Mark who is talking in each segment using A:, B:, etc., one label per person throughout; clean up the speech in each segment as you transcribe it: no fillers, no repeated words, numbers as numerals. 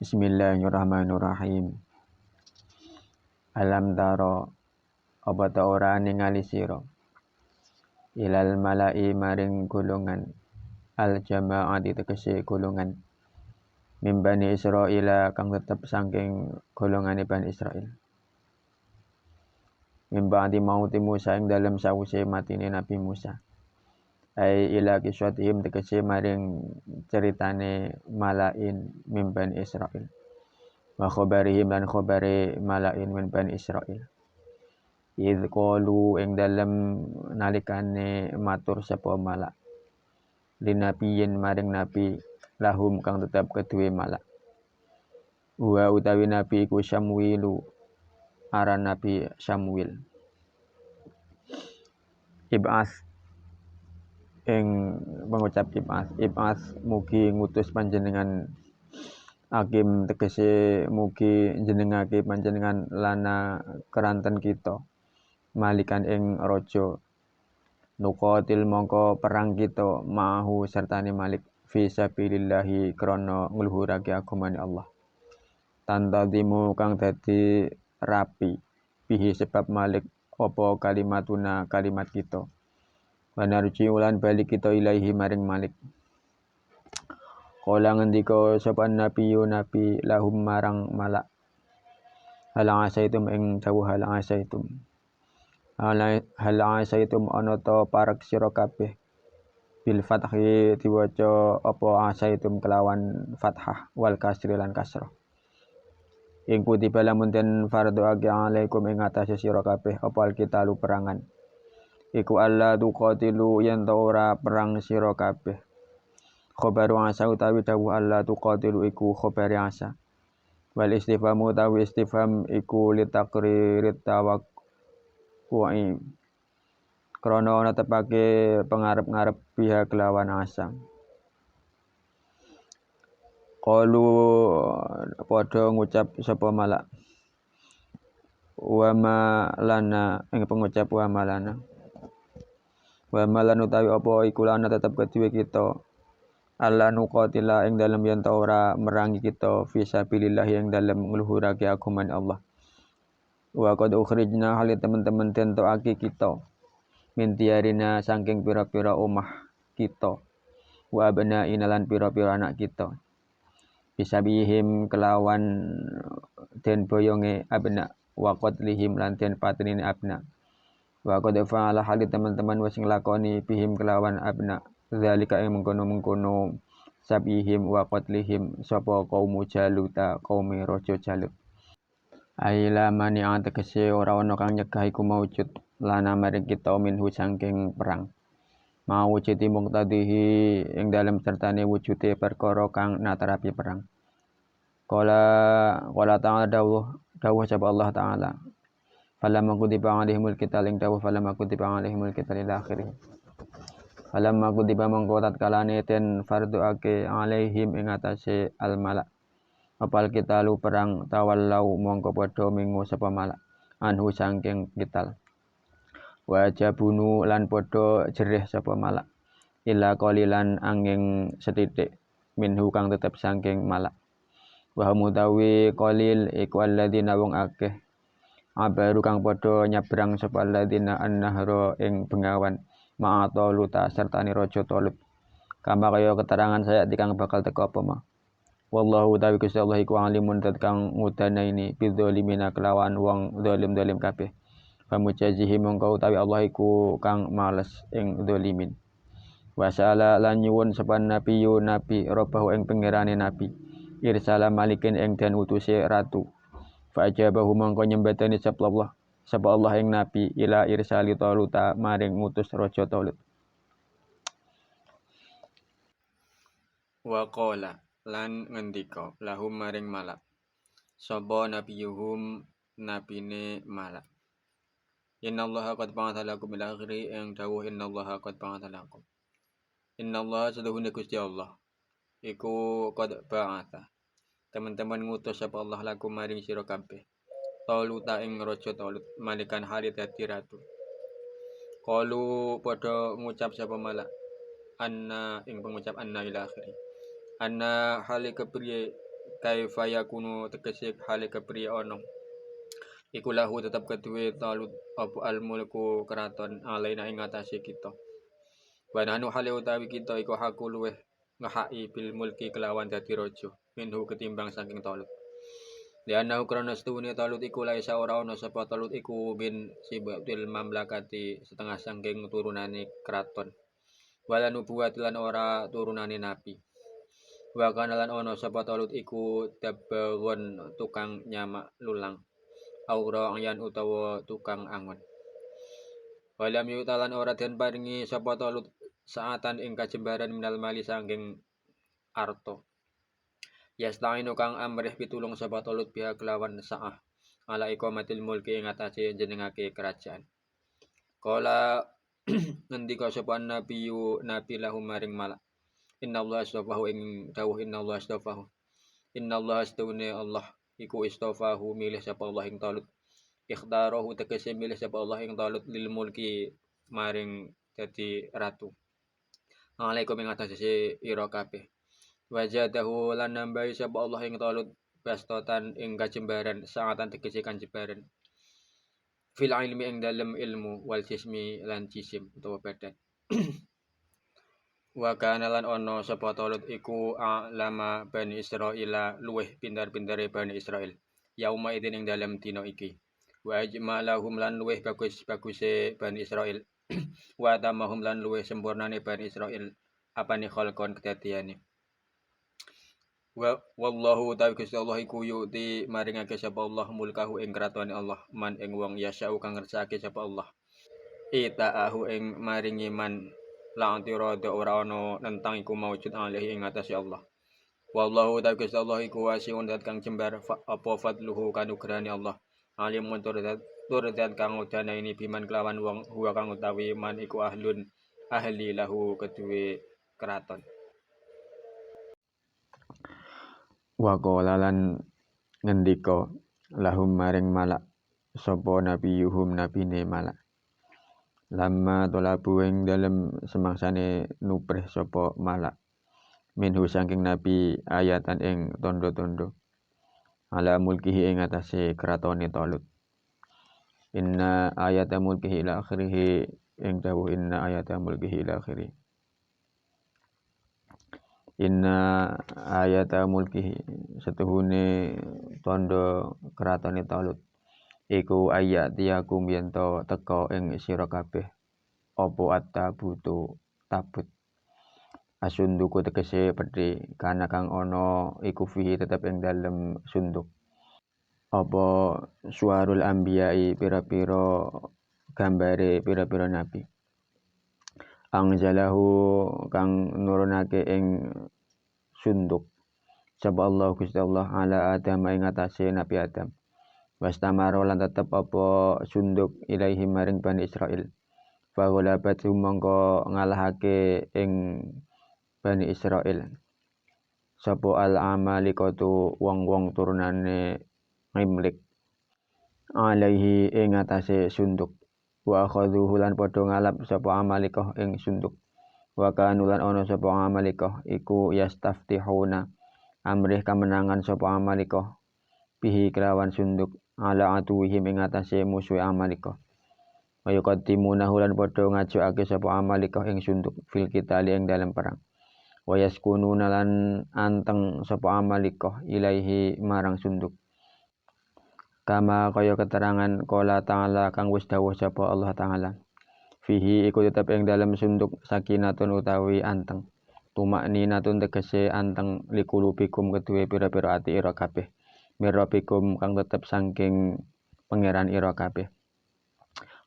A: Bismillahirrahmanirrahim. Alam taro apa ta ora ningali sira ilal malai maring golongan al jama'ati tegese golongan min Bani Israil kang tetep saking golongane Bani Israil. Min ba'di mauti Musa ing dalem sawise matine Nabi Musa. Ai ila kiswatihim tegese maring ceritane malain min Bani Israil. Wa khabarihim lan khabare malain min Bani Israil. Idh qalu ing dalem nalikane matur sapa malak linabiyin maring nabi lahum kang tetap kedue malak. Wa utawi nabi iku Syamwilu aran nabi Syamwil. Ib'as ing pengucap ib'as mugi ngutus panjenengan Hakim tegese mugi jenengake panjenengan lana keranten kita malikan ing raja nuqatil mongko perang kita ma'ahu sertane Malik fi sabilillahi krana ngluhurake agamane Allah tantazimu kang dadi rapi bihi sebab Malik apa kalimatuna kalimat kita wa narji ulan balik kita ilaihi maring Malik. Kala ngendika sapa nabi lahum marang malak halang asaitum ing dawuh halang asaitum ana ta parek sira kabeh bil fathi diwaca apa asaitum kelawan fathah wal kasri lan kasrah. Ing kutiba lamun den fardhu alaikum ing atase sira kabeh apa alkitalu perangan iku alla tuqatilu yen ta ora perang sira kabeh. Khobaru asa utawi dawuh alla tuqatilu iku khobari asa. Wal istifhamu utawi istifham iku litaqririt tawaqqu'i. Krana netepake pengarep-ngarep pihak kelawan asa. Qalu padha ngucap sapa malak. Wa ma lana ing pengucap wa malana. Wa malan utawi apa iku lana tetep kedue kita alla nuqatila ing dalem yen ta ora merangi kita fi sabilillah ing dalem ngluhurake agama Allah. Wa qad ukhrijna hal teman-teman den toake kita min diarina saking pira-pira omah kita wa abnaina lan pira-pira anak kita bisa bihim kelawan den boyonge abna wa qatlihim lan den patenine abna. Wa qad fa'ala hal teman-teman wis nglakoni bihim kelawan abna zalika ing mengkono-mengkono sabihim wa qatlihim sapa kaum Jaluta kaum raja Jalut. Aila mani tegese ora ana kang nyegah iku maujud lana maring kita minhu saking perang. Mau wujudi muqtadihi ing dalem sertane wujude perkara kang natarapi perang. Qala ta'ala dawuh sapa Allah taala. Falamma kutiba alaihimul qital ing dawuh falamma kutiba alaihimul qital ila akhirih. Falamma kutiba mangko tatkalane den fardhuake alaihim ing atase al malak. Apal qitalu perang tawallau mongko padha mingu sapa malak anhu saking qital. Wa jabunu lan padha jerih sapa malak. Illa qalilan angin setitik minhu kang tetep saking malak. Wa mutawi qalil iku alladzina wong akeh abaru kang padha nyabrang sapa alladzina an-nahra ing bengawan ma'ata luta sertane raja Talut. Kama kaya keterangan saya dikang bakal teko apa mah. Wallahu ta'ala Gusti Allah iku alimun dat kang ngudanaini bidzalimina kelawan wong zalim-zalim kabeh. Famujazihi mongko utawi Allah iku kang males ing zalimin. Wa sa'ala lan nyuwun sapa nabi robbahu ing pangerane nabi. Irsala malikin ing den utuse ratu. Fa ajabahu mongko nyembadani sapa Allah ing nabi ila irsali Taluta maring ngutus raja Talut. Wa qala lan ngendika lahum maring malak sapa nabiyuhum nabine malak. Innallaha qad ba'atha lakum ila akhiri ing dawuh innallaha qad ba'atha lakum. Innallaha saduhune Gusti Allah iku qad ba'atha teman-teman ngutus sapa Allah lakum maring sira kabeh Taluta ing raja Talut malikan hari dadi ratu. Qalu padha ngucap sapa malak anna ing pengucap anna ila akhiri. Anna hale kepriye
B: kaifa yakunu tegese hale kepriye ono iku lahu tetep keduwe Talut apa al mulku keraton alaina ing atase kita wa nanu hale utawi kita iku haku luweh ngahai bil mulki kelawan dadi raja minhu ketimbang saking Talut Liana krana setune Talut iku laisa ora ana sapa Talut iku bin sibatil mamlakati setengah saking turunane keraton wala nubuwat lan ora turunane nabi wa kana lan ana sapa Talut iku dabagon tukang nyamak lulang aura yan utawa tukang angon. Walam yutalan ora den paringi sapa Talut saatan ing kajembaran minal mali sangking arto. Yasta'inu kang amrih pitulung sapa Talut biha kelawan sa'ah ala iqamatil mulki ing atase jenengake kerajaan. Kala ngendika sapa nabi lahum maring malak. Innallaha astafahu ing dawuh innallaha astafahu. Innallaha astune Allah iku istafahu milih sapa Allah ing Talut. Ikhtarahu tegese milih sapa Allah ing Talut lil mulki maring dadi ratu. Alaikum ing atase ira kabeh. Wajadahu lan nambahi sapa Allah ing Talut bastotan ing kajembaran saatan tegese kanjembaran. Fil ilmi ing dalem ilmu wal jismi lan jisim utawa badan. Wa kana lan ono sapa Talut iku alama Bani Israil luweh pintar-pintare Bani Israil. Yauma idin ing dalem dina iki. Wa ajmalahum lan luweh bagus-baguse Bani Israil. Wa tamahum lan luweh sempurnane Bani Israil apane khalqon kedadiane. Wa wallahu ta'ala Gusti Allah iku yuti maringake sapa Allah mulkahu ing kratone Allah man ing wong yasau kang ngersake sapa Allah. Itaahu ing maringi man la antirada ora ana nentang iku maujud alih ing atase Allah. Wallahu ta'ala Gusti Allah iku wasiun dat kang jembar apa fadluhu kanugrahane Allah. Alim turdat kang udana ini biman kelawan wong huwa kang utawi man iku ahli lahu kedue keraton.
A: Wa qala lan ngendika lahum maring malak sapa nabiyuhum nabine malak. Lama tolabu ing dalem semangsane nuprih sapa malak. Minhu saking nabi ayatan ing tondo-tondo. Ala mulkihi ing atase kratone Talut. Inna ayata mulkihi ila akhirih ing dawuh inna ayata mulkihi ila akhirih. Inna ayata mulkihi setuhune tondo keratone Talut iku ayat yakum yento teka ing sira kabeh apa at-tabutu tabut asunduku tegese pedhi kana kang ana iku fihi tetep ing dalem sunduk apa suarul anbiya'i pira-pira gambare pira-pira nabi angzalahu kang nurunake ing sunduk sapa Allah Gusti Allah ala Adam ing atase Nabi Adam wastamaro lan tetep apa sunduk ilaihi maring Bani Israil fagolabat mongko ngalahake ing Bani Israil sapa al amalikatu wong-wong turunane Imlik alaihi ing atase sunduk wa akhadhu lan padha ngalap sapa amalikah ing sunduk wa kanu lan ana sapa amalikah iku yastaftihuna amrih kamenangan sapa amalikah bihi kelawan sunduk ala atuhim ing atase musuh amalikah wa yuqaddimunahu lan padha ngajuake sapa amalikah ing sunduk fil qitali ing dalam perang wa yaskununa lan anteng sapa amalikah ilaihi marang sunduk kama kaya keterangan qala ta'ala kang wis dawuh sapa Allah taala fihi iku tetep ing dalam sunduk sakinatun utawi anteng tumakninatun tegese anteng likulubikum kedue pira-pira ati ira kabeh mirabikum kang tetep saking pangeran ira kabeh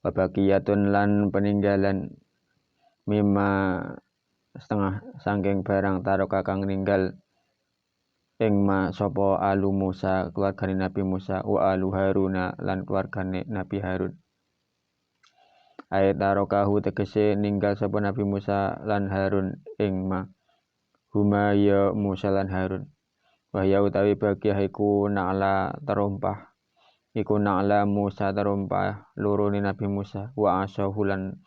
A: wabaqiyatun lan peninggalan mimma setengah saking barang taroka kang ninggal ing ma sapa alu Musa keluargane Nabi Musa wa alu Haruna lan keluargane Nabi Harun ayat tarokahu tegese ninggal sapa Nabi Musa lan Harun ing ma huma ya Musa lan Harun wahya utawi bagiah iku na'la terumpah iku na'la Musa terumpah lurune Nabi Musa wa asahu lan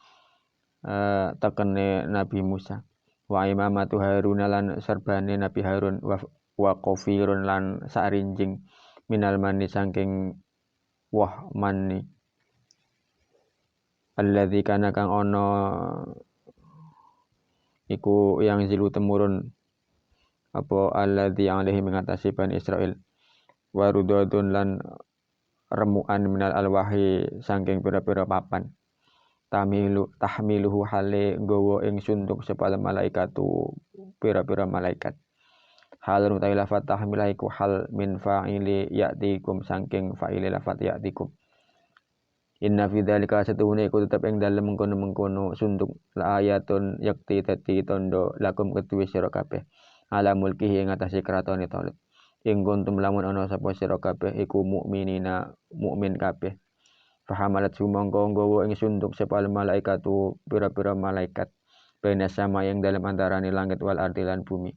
A: tekene Nabi Musa wa imamatu Harun lan serbane Nabi Harun wa qafirun lan sarinjing minal mani saking wah mani alladzi kana kang ana iku yang zilu temurun apa alladzi alaihi mengatasi Bani Israil warudadun lan remukan minal alwahi saking pira-pira papan tahmiluhu hale nggawa ing sunduk sepal malaikatu pira-pira malaikat hal utawi lafat tahmilah iku hal min fa'ili ya'tikum saking fa'ili lafat ya'tikum inna fi dzalika satuhune iku tetep ing dalem mengkono-mengkono sunduk la ayatun yakti dadi tondo lakum kedue sira kabeh ala mulkihi ing atase kratone Talut ing kuntum lamun ana sapa sira kabeh iku mukminina mukmin kabeh fahamalat sumangka nggawa ing sunduk sepal malaikatu pira-pira malaikat baina sama yang dalam antarane langit wal ardi lan bumi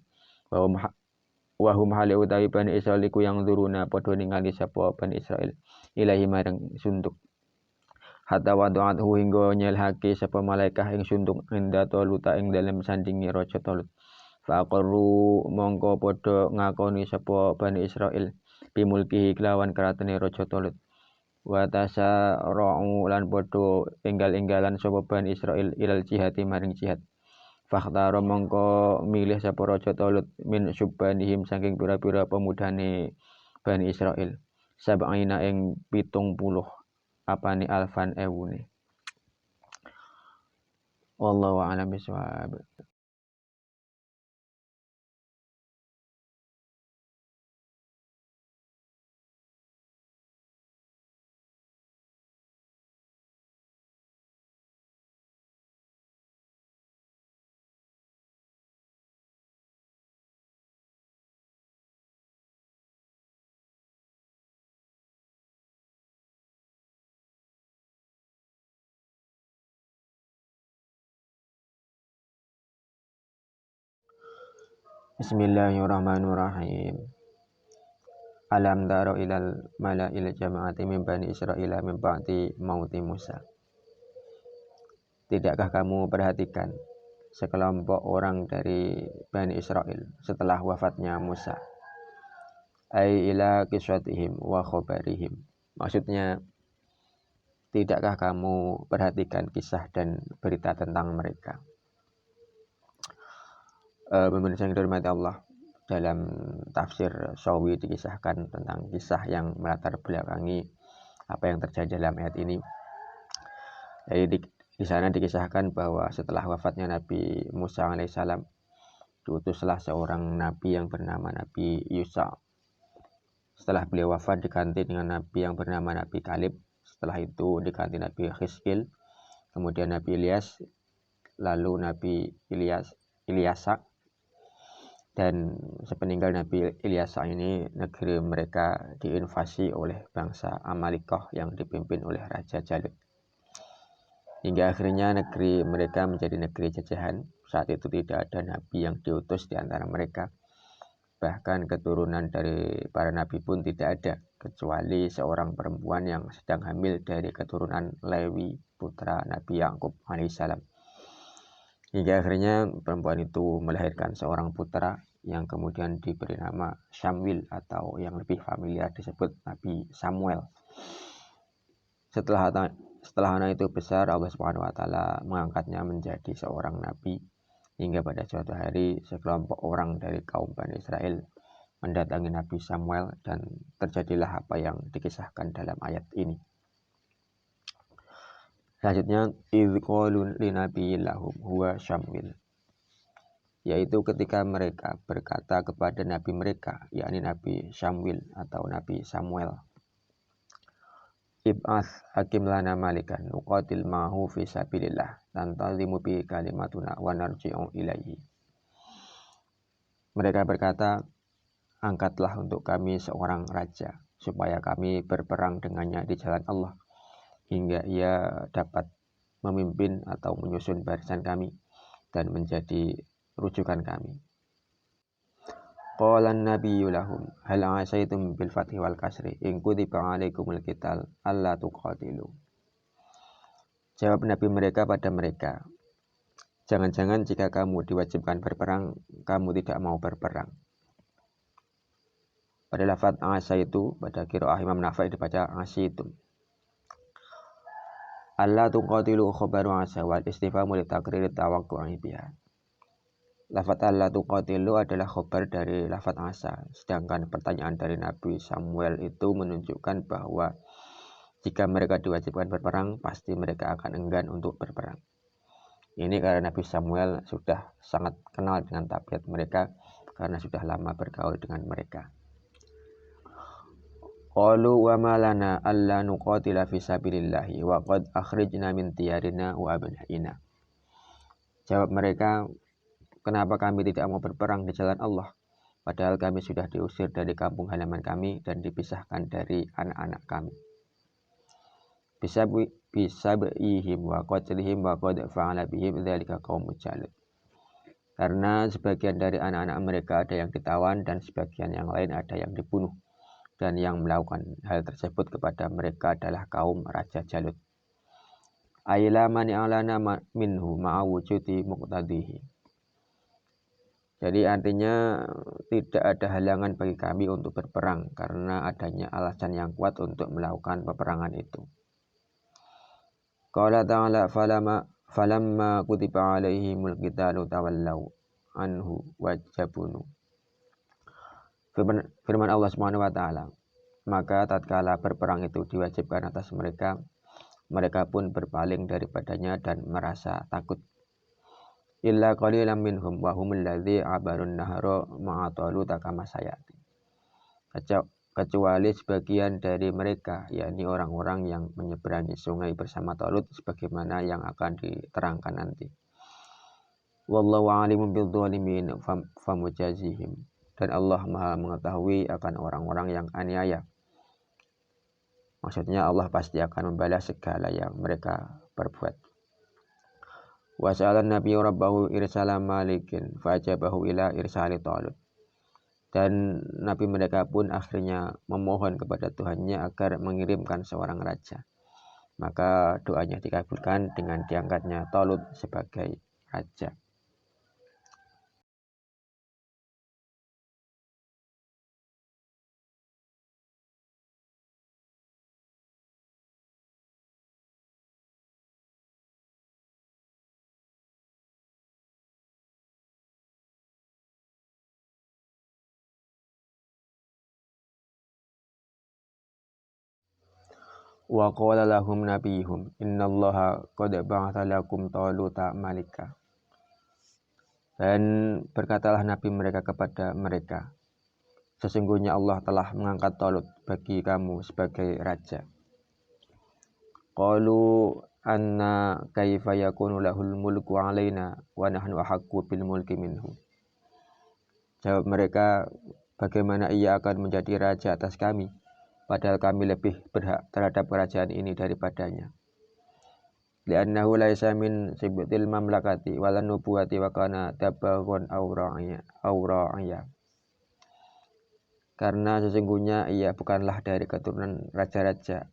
A: wa hum hale utawi Bani Israil iku yang duruna padha ningali sapa Bani Israil ilahi marang sunduk hatta wadu'athu hingga nyelhake sapa malaikah ing sunduk inda Taluta ing dalem sandingi raja Talut faqarru mongko padha ngakoni sapa Bani Israil bimulkihi kelawan karatene raja Talut wa tasarra'u lan padha enggal-enggalan sapa Bani Israil ilal jihati maring jihad fakhtara mongko milih sapa raja Talut min subbanihim saking pira-pira pemudane Bani Israil sab'ina ing 70 apane alfan ewune wallahu a'lam bishawab. Bismillahirrahmanirrahim. Alam taro ilal mala'il jama'ati min Bani Israila min ba'di mauti Musa. Tidakkah kamu perhatikan sekelompok orang dari Bani Israel setelah wafatnya Musa? Ai ila kiswatihim wa khobarihim. Maksudnya, tidakkah kamu perhatikan kisah dan berita tentang mereka? Pemirsa yang dihormati Allah, dalam tafsir Shawi dikisahkan tentang kisah yang melatar belakangi apa yang terjadi dalam ayat ini. Jadi di sana dikisahkan bahwa setelah wafatnya Nabi Musa alaihissalam, diutuslah seorang nabi yang bernama Nabi Yusa. Setelah beliau wafat diganti dengan nabi yang bernama Nabi Kalib. Setelah itu diganti Nabi Hizkil, kemudian Nabi Ilyas, lalu Nabi Ilyasa. Dan sepeninggal Nabi Ilyasa ini, negeri mereka diinvasi oleh bangsa Amalikah yang dipimpin oleh Raja Jalut. Hingga akhirnya negeri mereka menjadi negeri jajahan. Saat itu tidak ada nabi yang diutus di antara mereka. Bahkan keturunan dari para nabi pun tidak ada, kecuali seorang perempuan yang sedang hamil dari keturunan Lewi, putra Nabi Yakub alaihissalam. Hingga akhirnya perempuan itu melahirkan seorang putra yang kemudian diberi nama Syamwil, atau yang lebih familiar disebut Nabi Samuel. Setelah anak itu besar, Allah Subhanahu wa taala mengangkatnya menjadi seorang nabi, hingga pada suatu hari sekelompok orang dari kaum Bani Israel mendatangi Nabi Samuel, dan terjadilah apa yang dikisahkan dalam ayat ini. Selanjutnya, idz qalu linabiyyin lahum huwa Syamwil, yaitu ketika mereka berkata kepada nabi mereka, yakni Nabi Syamwil atau Nabi Samuel, ib'ats hakim lana malikan nuqatil ma'hu fi sabilillah tantazimu bi kalimatuna wa narji'u ilaihi. Mereka berkata, angkatlah untuk kami seorang raja supaya kami berperang dengannya di jalan Allah, hingga ia dapat memimpin atau menyusun barisan kami dan menjadi rujukan kami. Qala an-nabiyyu lahum hal 'asaitum bil fathi wal kasri in kutiba 'alaikumul qital alla tuqatilu. Jawab nabi mereka pada mereka, jangan-jangan jika kamu diwajibkan berperang, kamu tidak mau berperang. Pada lafaz asa itu pada qiraah Imam Nafi' dibaca asitum. Allah tuqatilu khabaru asa wal istifhamu li taqrir tawaqqu'i biha. Lafaz Allah tuqatilu adalah khabar dari lafaz asa, sedangkan pertanyaan dari Nabi Samuel itu menunjukkan bahwa jika mereka diwajibkan berperang, pasti mereka akan enggan untuk berperang. Ini karena Nabi Samuel sudah sangat kenal dengan tabiat mereka karena sudah lama bergaul dengan mereka. Qalu wa ma lana alla nuqatila fi sabilillahi wa qad akhrijna min diyarina wa abnaina. Jawab mereka, kenapa kami tidak mau berperang di jalan Allah, padahal kami sudah diusir dari kampung halaman kami dan dipisahkan dari anak-anak kami. Bisa bihim wa qatlihim wa qad fa'ala bihim dzalika qaumul Jalut. Karena sebagian dari anak-anak mereka ada yang ditawan dan sebagian yang lain ada yang dibunuh, dan yang melakukan hal tersebut kepada mereka adalah kaum Raja Jalut. Aila mani alana minhu ma'awujudi muqtadihi. Jadi artinya tidak ada halangan bagi kami untuk berperang karena adanya alasan yang kuat untuk melakukan peperangan itu. Qala ta'ala falamma kutiba alaihimul qitalu tawallaw anhu wajabunu. Firman Allah Subhanahu wa taala, maka tatkala berperang itu diwajibkan atas mereka, mereka pun berpaling daripadanya dan merasa takut. Illa qalilan minhum wa humul ladzi abarun nahara ma'a taluta kama sayati. Kecuali sebagian dari mereka, yakni orang-orang yang menyeberangi sungai bersama Talut sebagaimana yang akan diterangkan nanti. Wallahu alimun bidzalimin famujazihim. Dan Allah Maha mengetahui akan orang-orang yang aniaya. Maksudnya Allah pasti akan membalas segala yang mereka perbuat. Wa sa'alan nabiyyu rabbahu irsala malikin fajabahu ila irsali Talut. Dan Nabi mereka pun akhirnya memohon kepada Tuhannya agar mengirimkan seorang raja. Maka doanya dikabulkan dengan diangkatnya Talut sebagai raja. Wa qala lahum nabiyuhum innallaha qad ba'atha lakum Taluta malika. Dan berkatalah Nabi mereka kepada mereka, sesungguhnya Allah telah mengangkat Talut bagi kamu sebagai raja. Qalu anna kaifa yakunu lahul mulku alaina wa nahnu ahaqqu bil mulki minhu. Jawab mereka, bagaimana ia akan menjadi raja atas kami, padahal kami lebih berhak terhadap kerajaan ini daripadanya. Li'annahu laisa min sibtil mamlakati walan nubuwati wa kana tabaghun awra'iyya. Karena sesungguhnya ia bukanlah dari keturunan raja-raja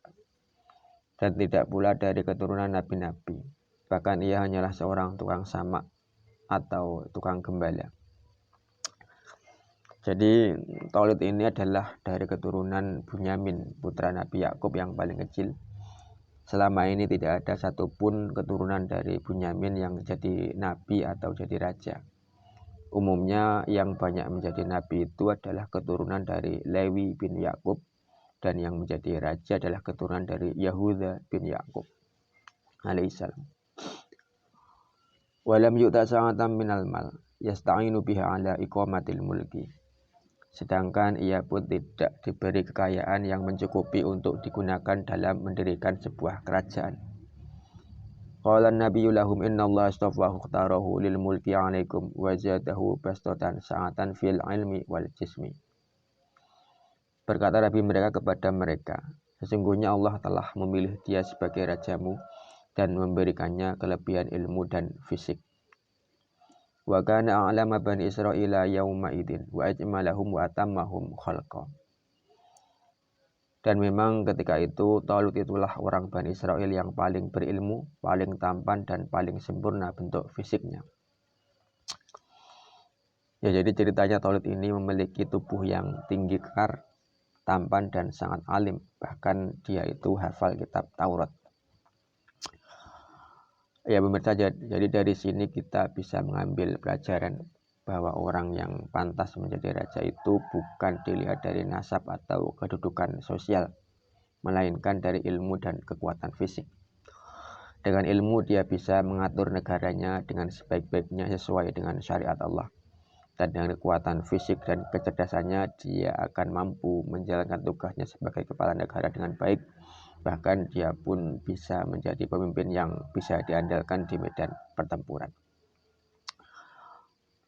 A: dan tidak pula dari keturunan nabi-nabi. Bahkan ia hanyalah seorang tukang samak atau tukang gembala. Jadi Talut ini adalah dari keturunan Bunyamin, putra Nabi Yakub yang paling kecil. Selama ini tidak ada satupun keturunan dari Bunyamin yang jadi nabi atau jadi raja. Umumnya yang banyak menjadi nabi itu adalah keturunan dari Lewi bin Yakub, dan yang menjadi raja adalah keturunan dari Yahuda bin Yakub alaihissalam. Walam yu'ta sa'atan minal mal yasta'inu biha ala iqamatil mulki. Sedangkan ia pun tidak diberi kekayaan yang mencukupi untuk digunakan dalam mendirikan sebuah kerajaan. Qala an-nabiyyu lahum innallaha astafahu ikhtarahu lil mulki 'alaikum wa zadahu bastatan sa'atan fil ilmi wal jismi. Berkata Nabi mereka kepada mereka, sesungguhnya Allah telah memilih dia sebagai rajamu dan memberikannya kelebihan ilmu dan fisik. Wa kana a'lama bani Israila yauma idin wa ajmalahum wa atammahum khalqa. Dan memang ketika itu Talut itulah orang Bani Israel yang paling berilmu, paling tampan dan paling sempurna bentuk fisiknya. Ya, jadi ceritanya Talut ini memiliki tubuh yang tinggi kekar, tampan dan sangat alim, bahkan dia itu hafal kitab Taurat. Ya pemirsa, jadi dari sini kita bisa mengambil pelajaran bahwa orang yang pantas menjadi raja itu bukan dilihat dari nasab atau kedudukan sosial, melainkan dari ilmu dan kekuatan fisik. Dengan ilmu dia bisa mengatur negaranya dengan sebaik-baiknya sesuai dengan syariat Allah. Dan dengan kekuatan fisik dan kecerdasannya dia akan mampu menjalankan tugasnya sebagai kepala negara dengan baik. Bahkan dia pun bisa menjadi pemimpin yang bisa diandalkan di medan pertempuran.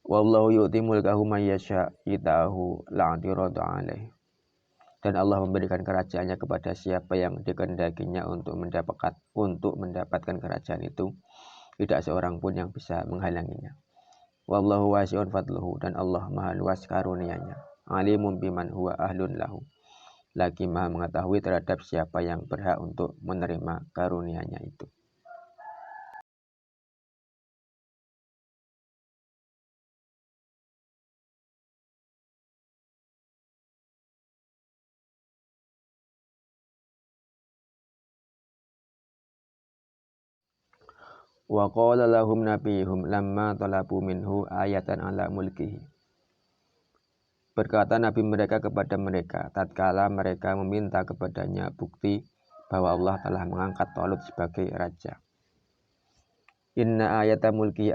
A: Wallahu yu'ti mulkahu may yasha itahu la'tiradu alaih. Dan Allah memberikan kerajaannya kepada siapa yang dikehendakinya untuk mendapatkan kerajaan itu. Tidak seorang pun yang bisa menghalanginya. Wallahu wasi'un fadluhu, dan Allah maha luas karunianya. Alimun biman huwa ahlun lahu, lagi maha mengetahui terhadap siapa yang berhak untuk menerima karunia-Nya itu. Wa qala lahum nabiyuhum lamma talabu minhu ayatan ala mulkihi. Berkata Nabi mereka kepada mereka tatkala mereka meminta kepadanya bukti bahwa Allah telah mengangkat Talut sebagai raja. Inna ayata mulki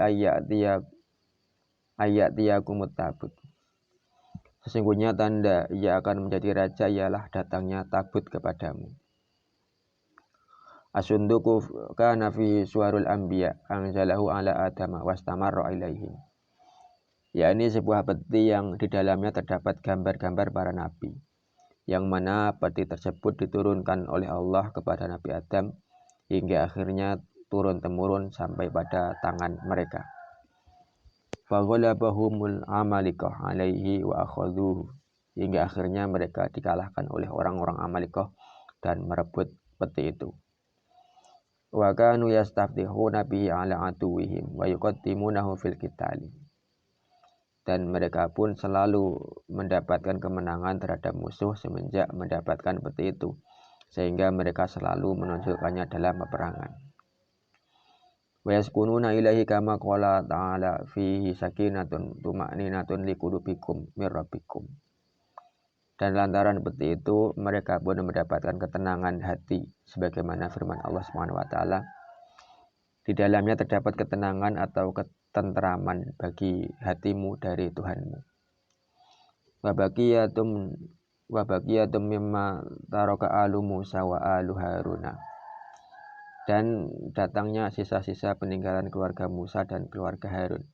A: ayatiyakumut tabut. Sesungguhnya tanda ia akan menjadi raja ialah datangnya tabut kepadamu. Asunduku kana fi suwarul anbiya anzalahu ala adama wastamarra ilaihim. Ya, ini sebuah peti yang di dalamnya terdapat gambar-gambar para nabi, yang mana peti tersebut diturunkan oleh Allah kepada Nabi Adam hingga akhirnya turun-temurun sampai pada tangan mereka. Faghalabahumul amalikah alaihi wa akhadhuhu, hingga akhirnya mereka dikalahkan oleh orang-orang Amalikah dan merebut peti itu. Wa kanu yastaftihuna bihi ala aduwihim wa yuqaddimunahu fil qitali. Dan mereka pun selalu mendapatkan kemenangan terhadap musuh semenjak mendapatkan peti itu, sehingga mereka selalu menunjukkannya dalam peperangan. Wa yaskununa ilaihi kama qala ta'ala fihi sakinatun tuma'ninatun liqulubikum mir rabbikum. Dan lantaran peti itu mereka pun mendapatkan ketenangan hati, sebagaimana firman Allah SWT, di dalamnya terdapat ketenangan atau ketenteraman bagi hatimu dari Tuhanmu. Wa baqiyatum mimma taraka alu Musa wa alu Haruna. Dan datangnya sisa-sisa peninggalan keluarga Musa dan keluarga Harun.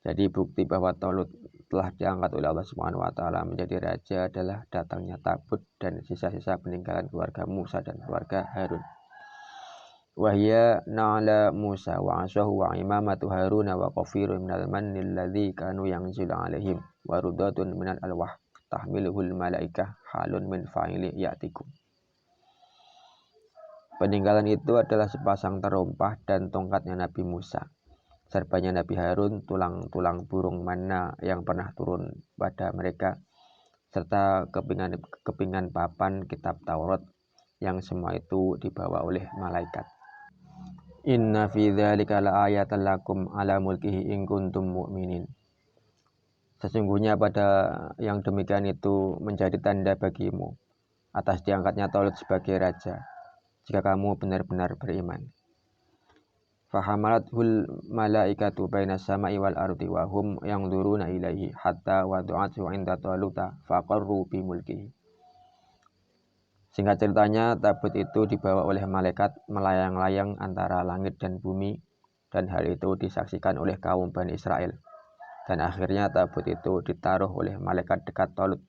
A: Jadi bukti bahwa Talut telah diangkat oleh Allah SWT menjadi raja adalah datangnya tabut dan sisa-sisa peninggalan keluarga Musa dan keluarga Harun. Wahya na'ala Musa wa asahu wa imamatu Haruna wa qafirun minal manni alladhi kanu yanzilu alaihim wa rudatun minal alwah tahmiluhul malaikah halun min fa'ili ya'tikum. Peninggalan itu adalah sepasang terompah dan tongkatnya Nabi Musa, serbanya Nabi Harun, tulang-tulang burung manna yang pernah turun pada mereka, serta kepingan papan kitab Taurat yang semua itu dibawa oleh malaikat. Inna fi dzalika laayatan lakum ala mulkihi in kuntum mu'minin. Sesungguhnya pada yang demikian itu menjadi tanda bagimu atas diangkatnya Talut sebagai raja, jika kamu benar-benar beriman. Fahamalathul malaikatu bainas sama'i wal ardi wa hum yanzuruna ilaihi hatta wadu'athu 'inda Taluta faqarru bi mulkihi. Singkat ceritanya, tabut itu dibawa oleh malaikat melayang-layang antara langit dan bumi, dan hal itu disaksikan oleh kaum Bani Israel. Dan akhirnya tabut itu ditaruh oleh malaikat dekat Talut.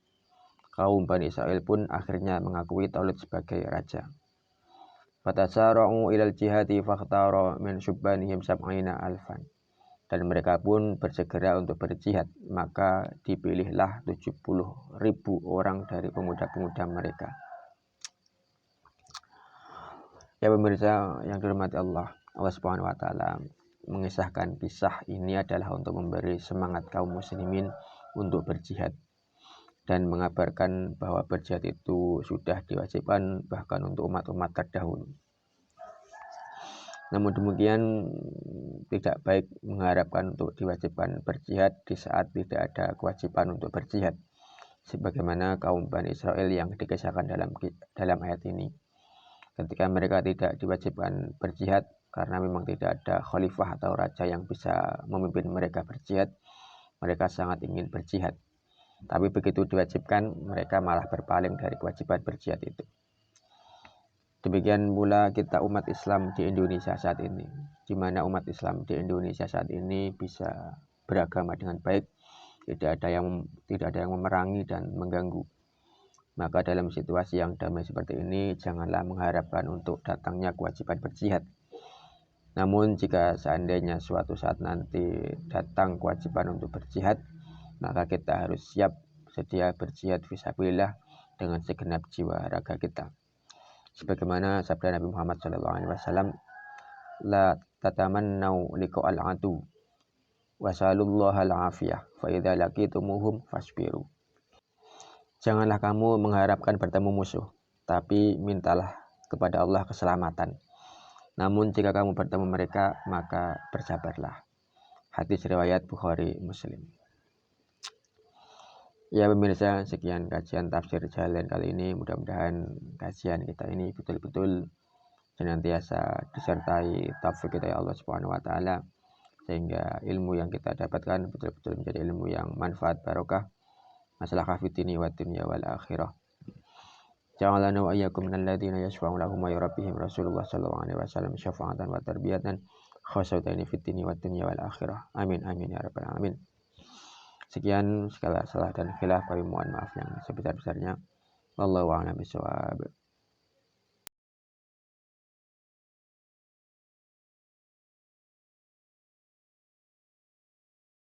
A: Kaum Bani Israel pun akhirnya mengakui Talut sebagai raja. Fatasara'u ilal jihati fakhtara min syubbanihim sab'ina alfan. Dan mereka pun bersegera untuk berjihad, maka dipilihlah 70.000 orang dari pemuda-pemuda mereka. Ya pemirsa yang dirahmati Allah Subhanahu wa taala mengisahkan kisah ini adalah untuk memberi semangat kaum muslimin untuk berjihad. dan mengabarkan bahwa berjihad itu sudah diwajibkan bahkan untuk umat-umat terdahulu. Namun demikian tidak baik mengharapkan untuk diwajibkan berjihad di saat tidak ada kewajiban untuk berjihad, sebagaimana kaum Bani Israel yang dikisahkan dalam ayat ini. Ketika mereka tidak diwajibkan berjihad karena memang tidak ada khalifah atau raja yang bisa memimpin mereka berjihad, mereka sangat ingin berjihad. Tapi begitu diwajibkan, mereka malah berpaling dari kewajiban berjihad itu. Demikian pula kita umat Islam di Indonesia saat ini, di mana umat Islam di Indonesia saat ini bisa beragama dengan baik, tidak ada yang memerangi dan mengganggu. Maka dalam situasi yang damai seperti ini, janganlah mengharapkan untuk datangnya kewajiban berjihad. Namun jika seandainya suatu saat nanti datang kewajiban untuk berjihad, maka kita harus siap sedia berjihad fisabilillah dengan segenap jiwa raga kita. Sebagaimana sabda Nabi Muhammad SAW, la tatamannau liqa'al adu wasalullaha al-afiyah fa idza laqitumuhum fasbiru. Janganlah kamu mengharapkan bertemu musuh, tapi mintalah kepada Allah keselamatan. Namun jika kamu bertemu mereka, maka bersabarlah. Hadis riwayat Bukhari Muslim. Ya pemirsa, sekian kajian tafsir Jalalain kali ini. Mudah-mudahan kajian kita ini betul-betul senantiasa disertai taufik kita ya Allah Subhanahu wa taala, sehingga ilmu yang kita dapatkan betul-betul menjadi ilmu yang manfaat barokah maslahah fid dini wad dunya wal akhirah. Ja'alana wa iyyakum minal ladzina yashfa'u lahum wa yurabbihim Rasulullah sallallahu alaihi wasallam syafa'atan wa tarbiyatan khasatan fid dini wad dunya wal akhirah. Amin amin ya rabbal alamin. Sekian, segala salah dan khilaf kami mohon maaf yang sebesar-besarnya. Wallahu a'lam bishawab.